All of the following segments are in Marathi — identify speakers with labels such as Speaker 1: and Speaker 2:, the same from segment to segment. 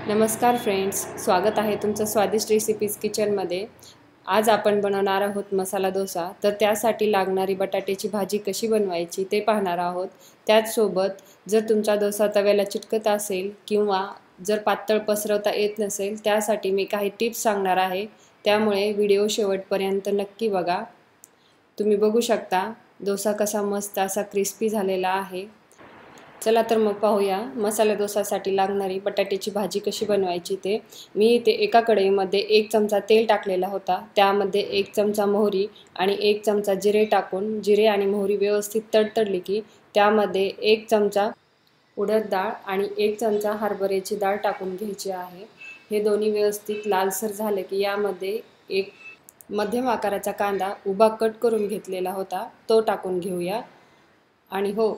Speaker 1: नमस्कार फ्रेंड्स, स्वागत आहे तुमचं स्वादिष्ट रेसिपीज किचनमध्ये। आज आपण बनवणार आहोत मसाला डोसा। तर त्यासाठी लागणारी बटाट्याची भाजी कशी बनवायची ते पाहणार आहोत। त्याचसोबत जर तुमचा डोसा तव्याला चिटकत असेल किंवा जर पातळ पसरवता येत नसेल त्यासाठी मी काही टिप्स सांगणार आहे, त्यामुळे व्हिडिओ शेवटपर्यंत नक्की बघा। तुम्ही बघू शकता डोसा कसा मस्त असा क्रिस्पी झालेला आहे। चला तर मग पाहूया मसाला डोसासाठी लागणारी बटाट्याची भाजी कशी बनवायची ते। मी इथे एका कढईमध्ये 1 चमचा तेल टाकलेला होता, त्यामध्ये 1 चमचा मोहरी आणि 1 चमचा जिरे टाकून जिरे आणि मोहरी व्यवस्थित तडतडली की त्यामध्ये 1 चमचा उडद डाळ आणि 1 चमचा हरभऱ्याची डाळ टाकून घ्यायची आहे। हे दोन्ही व्यवस्थित लालसर झाले की यामध्ये एक मध्यम आकाराचा कांदा उभा कट करून घेतलेला होता तो टाकून घेऊया। आणि हो,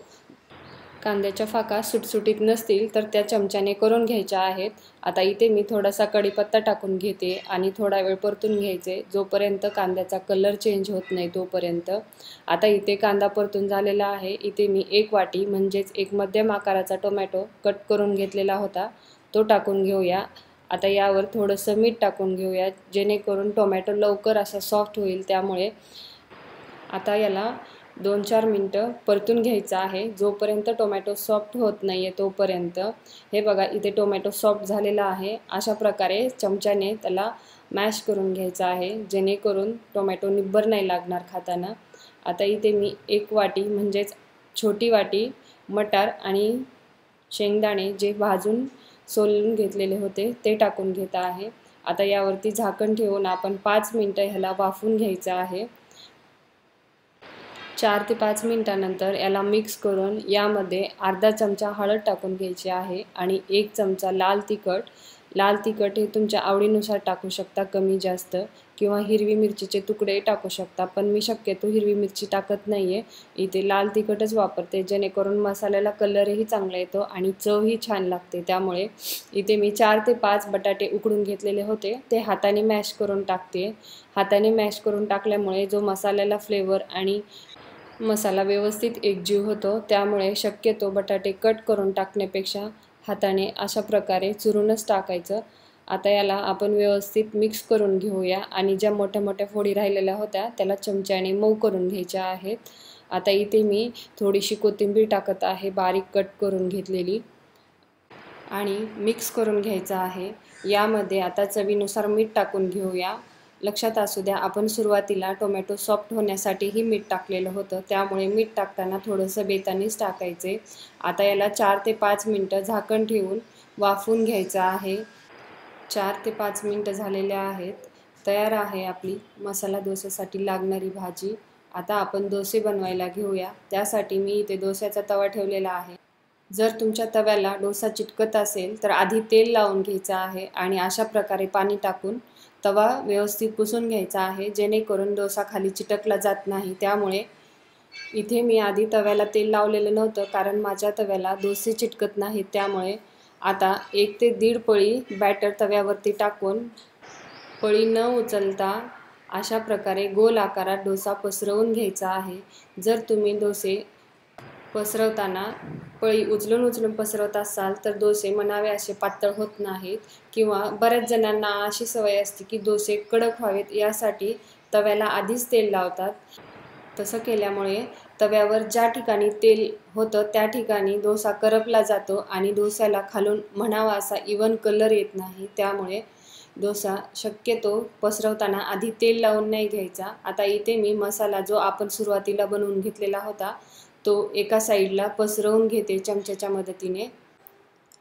Speaker 1: कांद्याच्या फाका सुटसुटीत नसतील तर त्या चमच्याने करून घ्यायच्या आहेत। आता इथे मी थोडासा कढीपत्ता टाकून घेते आणि थोडा वेळ परतून घ्यायचे जोपर्यंत कांद्याचा कलर चेंज होत नाही तोपर्यंत। आता इथे कांदा परतून झालेला आहे। इथे मी 1 वाटी म्हणजेच एक मध्यम आकाराचा टोमॅटो कट करून घेतलेला होता तो टाकून घेऊया। आता यावर थोडंसं मीठ टाकून घेऊया जेणेकरून टोमॅटो लवकर असा सॉफ्ट होईल, त्यामुळे आता याला 2-4 मिनिटं परतून घ्यायचं आहे जोपर्यंत टोमॅटो सॉफ्ट होत नाही आहे तोपर्यंत। हे बघा इथे टोमॅटो सॉफ्ट झालेला आहे। अशा प्रकारे चमच्याने त्याला मॅश करून घ्यायचं आहे जेणेकरून टोमॅटो निब्बर नाही लागणार खाताना। आता इथे मी 1 वाटी म्हणजेच छोटी वाटी मटार आणि शेंगदाणे जे भाजून सोलून घेतलेले होते ते टाकून घेत आहे। आता यावरती झाकण ठेवून आपण 5 मिनिटं ह्याला वाफवून घ्यायचं आहे। 4 ते 5 मिनिटानंतर याला मिक्स करून यामध्ये अर्धा चमचा हळद टाकून घ्यायची आहे आणि 1 चमचा लाल तिखट हे तुमच्या आवडीनुसार टाकू शकता, कमी जास्त, किंवा हिरवी मिरचीचे तुकडे टाकू शकता, पण मी शक्यतो हिरवी मिरची टाकत नाही आहे, इथे लाल तिखटच वापरते जेणेकरून मसाल्याला कलरही चांगला येतो आणि चवही छान लागते। त्यामुळे इथे मी 4 ते 5 बटाटे उकडून घेतलेले होते ते हाताने मॅश करून टाकते। हाताने मॅश करून टाकल्यामुळे जो मसाल्याला फ्लेवर आणि मसाला व्यवस्थित एकजीव होतो, त्यामुळे शक्यतो बटाटे कट करून टाकण्यापेक्षा हाताने अशा प्रकारे चुरूनच टाकायचं। आता याला आपण व्यवस्थित मिक्स करून घेऊया आणि ज्या मोठ्या मोठ्या फोडी राहिलेल्या होत्या त्याला चमच्याने मऊ करून घ्यायच्या आहेत। आता इथे मी थोडीशी कोथिंबीर टाकत आहे बारीक कट करून घेतलेली आणि मिक्स करून घ्यायचं आहे। यामध्ये आता चवीनुसार मीठ टाकून घेऊया। लक्षात असू द्या आपण सुरुवातीला टोमॅटो सॉफ्ट होण्यासाठीही मीठ टाकलेलं होतं, त्यामुळे मीठ टाकताना थोडंसं बेतानीच टाकायचे। आता याला 4 ते 5 मिनिटं झाकण ठेवून वाफवून घ्यायचं आहे। 4 ते 5 मिनिटं झालेले आहेत। तयार आहे आपली मसाला डोसासाठी लागणारी भाजी। आता आपण डोसे बनवायला घेऊया। त्यासाठी मी इथे डोस्याचा तवा ठेवलेला आहे। जर तुमच्या तव्याला डोसा चिटकत असेल तर आधी तेल लावून घ्यायचं आहे आणि अशा प्रकारे पाणी टाकून तवा व्यवस्थित पुसून घ्यायचा आहे जेणेकरून डोसा खाली चिटकला जात नाही। त्यामुळे इथे मी आधी तव्याला तेल लावलेलं नव्हतं कारण माझ्या तव्याला डोसे चिटकत नाहीत, त्यामुळे आता 1 ते 1.5 पळी बॅटर तव्यावरती टाकून पळी न उचलता अशा प्रकारे गोल आकारात डोसा पसरवून घ्यायचा आहे। जर तुम्ही डोसे पसरवताना पळी उचलून पसरवत असाल तर डोसे म्हणावे असे पातळ होत नाहीत, किंवा बऱ्याच जणांना अशी सवय असते की डोसे कडक व्हावेत यासाठी तव्याला आधीच तेल लावतात। तसं केल्यामुळे तव्यावर ज्या ठिकाणी तेल होतं त्या ठिकाणी डोसा करपला जातो आणि डोस्याला खालून म्हणावा असा इवन कलर येत नाही। त्यामुळे डोसा शक्यतो पसरवताना आधी तेल लावून नाही घ्यायचा। आता इथे मी मसाला जो आपण सुरुवातीला बनवून घेतलेला होता तो एका साईडला पसरवून घेते चमच्याच्या मदतीने।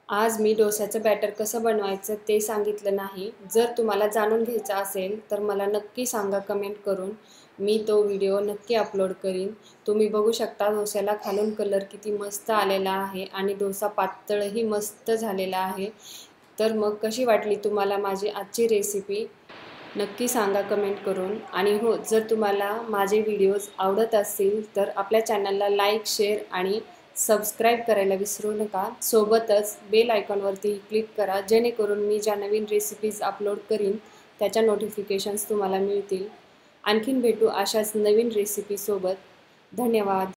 Speaker 1: आज मी डोस्याचं बॅटर कसं बनवायचं ते सांगितलं नाही। जर तुम्हाला जाणून घ्यायचं असेल तर मला नक्की सांगा कमेंट करून, मी तो व्हिडिओ नक्की अपलोड करीन। तुम्ही बघू शकता डोस्याला खालून कलर किती मस्त आलेला आहे आणि डोसा पातळही मस्त झालेला आहे। तर मग कशी वाटली तुम्हाला माझी आजची रेसिपी नक्की सांगा कमेंट करून। आणि हो, जर तुम्हाला माझे व्हिडिओज आवडत असतील तर आपल्या चॅनलला लाईक, शेअर आणि सबस्क्राईब करायला विसरू नका। सोबतच बेल आयकॉनवरती क्लिक करा जेणेकरून मी ज्या नवीन रेसिपीज अपलोड करीन त्याच्या नोटिफिकेशन्स तुम्हाला मिळतील। आणखीन भेटू अशाच नवीन रेसिपीसोबत। धन्यवाद।